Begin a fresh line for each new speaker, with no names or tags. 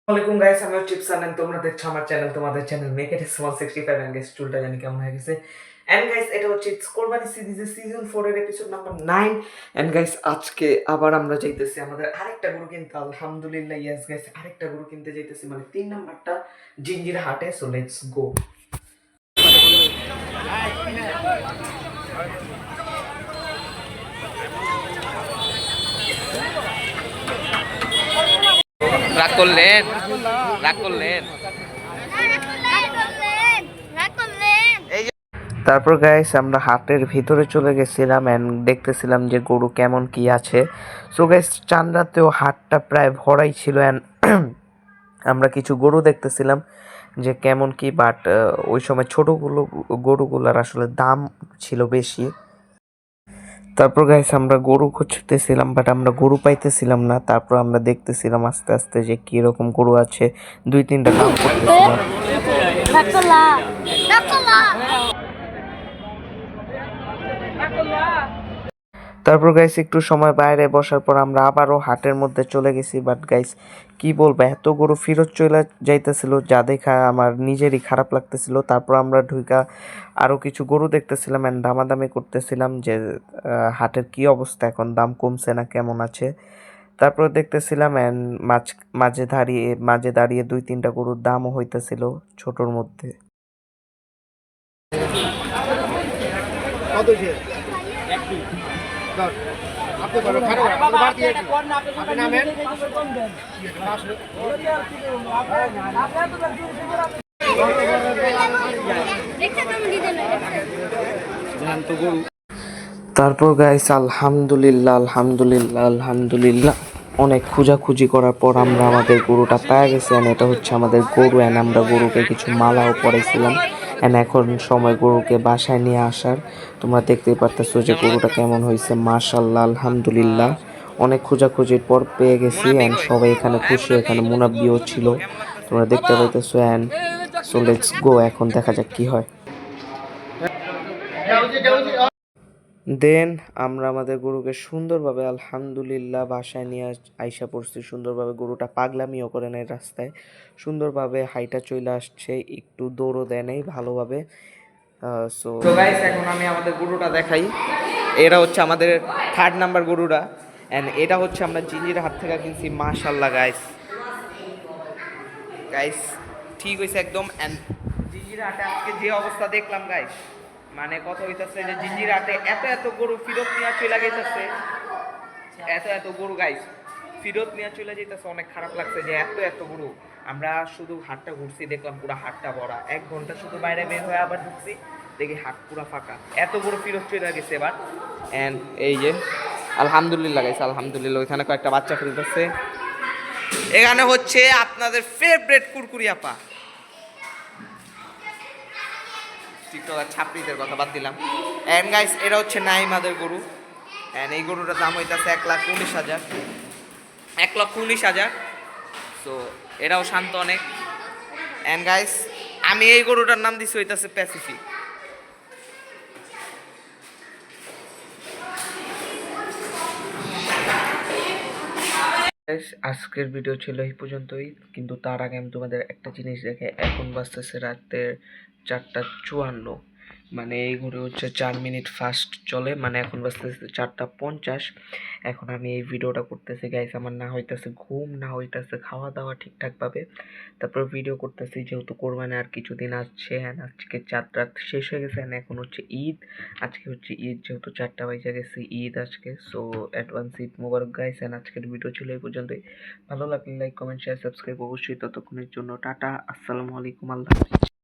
আসসালামাইকুম গাইস, আমি চিপসান এন্ড তোমরা দেখছো আমার চ্যানেল, তোমাদের channel make it small 65 and guys চুলটা জানি কেমন হয়ে গেছে। এন্ড গাইস এটা হচ্ছে কোরবানি সিরিজের সিজন 4 এর এপিসোড নাম্বার 9। এন্ড গাইস আজকে আবার আমরা যাইতেছি আমাদের আরেকটা গরু কিনতে, আলহামদুলিল্লাহ। ইয়েস গাইস, আরেকটা গরু কিনতে যাইতেছি, মানে 3 নাম্বারটা জিঞ্জির হাটে। So let's go.
রাগ করলেন রাগ করলেন এই যে
তারপর গাইস আমরা হাটের ভিতরে চলে গেছিলাম এন্ড দেখতেছিলাম যে গরু কেমন কি আছে। সো গাইস চান্দ্রাতেও হাটটা প্রায় ভরাই ছিল এন্ড আমরা কিছু গরু দেখতেছিলাম যে কেমন কি, বাট ওই সময় গরুগুলোর আসলে দাম ছিল বেশি। তারপর গাইস আমরা গরু খুঁজতেছিলাম, বাট আমরা গরু পাইতেছিলাম না। তারপর আমরা দেখতেছিলাম আস্তে আস্তে যে কি রকম গরু আছে, 2-3টা দাম করতেছিলাম। তারপর গাইস একটু সময় বাইরে বসার পর আমরা আবারও হাটের মধ্যে চলে গেছি। বাট গাইস কি বলবো, এত গরু ফেরত চলে যাইতেছিল যা দেখা আমার নিজেরই খারাপ লাগতেছিল। তারপর আমরা ঢুকা আরো কিছু গরু দেখতেছিলাম এন্ড দামাদামি করতেছিলাম যে হাটের কি অবস্থা, এখন দাম কমছে না কেমন আছে। তারপর দেখতেছিলাম এন্ড মাঝে দাঁড়িয়ে 2-3টা গরুর দামও হইতেছিল ছোটর মধ্যে। তারপর গাইস আলহামদুলিল্লাহ অনেক খোঁজাখুঁজি করার পর আমরা আমাদের গরুটা পেয়ে গেছি। এন্ড এটা হচ্ছে আমাদের গরু এন্ড আমরা গরুকে কিছু মালাও পরাইছিলাম এন্ড এখন সময় গরুকে বাসায় নিয়ে আসার। তোমরা দেখতেই পারতেছো যে গরুটা কেমন হয়েছে, মাশাআল্লাহ আলহামদুলিল্লাহ। অনেক খোঁজাখুঁজির পর পেয়ে গেছি এন্ড সবাই এখানে খুশি, এখানে মুনাব্বিও ছিল, তোমরা দেখতে পাইতেছো। এন্ড সো লেটস গো, এখন দেখা যাক কি হয়। দেন আমরা আমাদের গরুকে সুন্দরভাবে আলহামদুলিল্লাহ বাসায় নিয়ে আইসা পড়ছি। সুন্দরভাবে গরুটা পাগলামিও করে নেয়, রাস্তায় সুন্দরভাবে হাইটা চলে আসছে, একটু দৌড়ও দেয় নেই ভালোভাবে। সো
গাইস এখন আমি আমাদের গরুটা দেখাই। এটা হচ্ছে আমাদের 3rd নাম্বার গরুটা এন্ড এটা হচ্ছে আমরা জিঞ্জির হাত থেকে কিনছি। মাশাআল্লাহ গাইস, গাইস ঠিক হয়েছে একদম। এন্ড জিঞ্জির হাটে আজকে যে অবস্থা দেখলাম গাইস, মানে কথা হইতাছে যে জিঞ্জির হাটে এত গরু ফিরত নিয়ে চলে গেছে, এত গরু গাইস ফিরত নিয়ে চলে যেতেছে। অনেক খারাপ লাগছে যে এত গরু। আমরা শুধু হাটটা ঘুরছি, দেখলাম পুরো হাটটা ভরা। 1 ঘন্টা শুধু বাইরে বের হয়ে আবার ঢুকছি, দেখি হাট পুরো ফাঁকা। এত গরু ফিরত চলে গেছে এবার। এন্ড এই যে আলহামদুলিল্লাহ গাইস, আলহামদুলিল্লাহ। ওইখানে কয়েকটা বাচ্চা খেলতেছে। এখানে হচ্ছে আপনাদের ফেভারিট কুরকুরি আপা। টিকটকার ছাত্রীদের কথা বাদ দিলাম। এন্ড গাইস এটা হচ্ছে নাইমাদের গরু এন্ড এই গরুটার দাম হইতাছে 1,19,000। 1,19,000। সো এটাও শান্ত অনেক। এন্ড গাইস আমি এই গরুটার নাম দিছি হইতাছে প্যাসিফিক। আজকের ভিডিও ছিল এই পর্যন্তই, কিন্তু তার আগে আমি তোমাদের একটা জিনিস দেখে, এখন বাজতেছে রাতের 4:54। মানে এই ঘুরে হচ্ছে 4 মিনিট ফাস্ট চলে, মানে এখন বাজতেছে 4:50। এখন আমি এই ভিডিওটা করতেছি গাইস, আমার না হইতেছে ঘুম, না হইতেছে খাওয়া দাওয়া ঠিকঠাকভাবে। তারপর ভিডিও করতেছি যেহেতু কোরবানি আর কিছুদিন আসছে। হ্যাঁ আজকে 4 রাত শেষ হয়ে গেছে, এখন হচ্ছে ঈদ। আজকে হচ্ছে ঈদ, যেহেতু 4টা বাজে গেছে ঈদ আজকে। So advance Eid Mubarak guys. And আজকের ভিডিও ছিল এই পর্যন্তই। ভালো লাগলে লাইক কমেন্ট শেয়ার সাবস্ক্রাইব অবশ্যই। ততক্ষণের জন্য টাটা, আসসালামু আলাইকুম, আল্লাহ হাফেজ।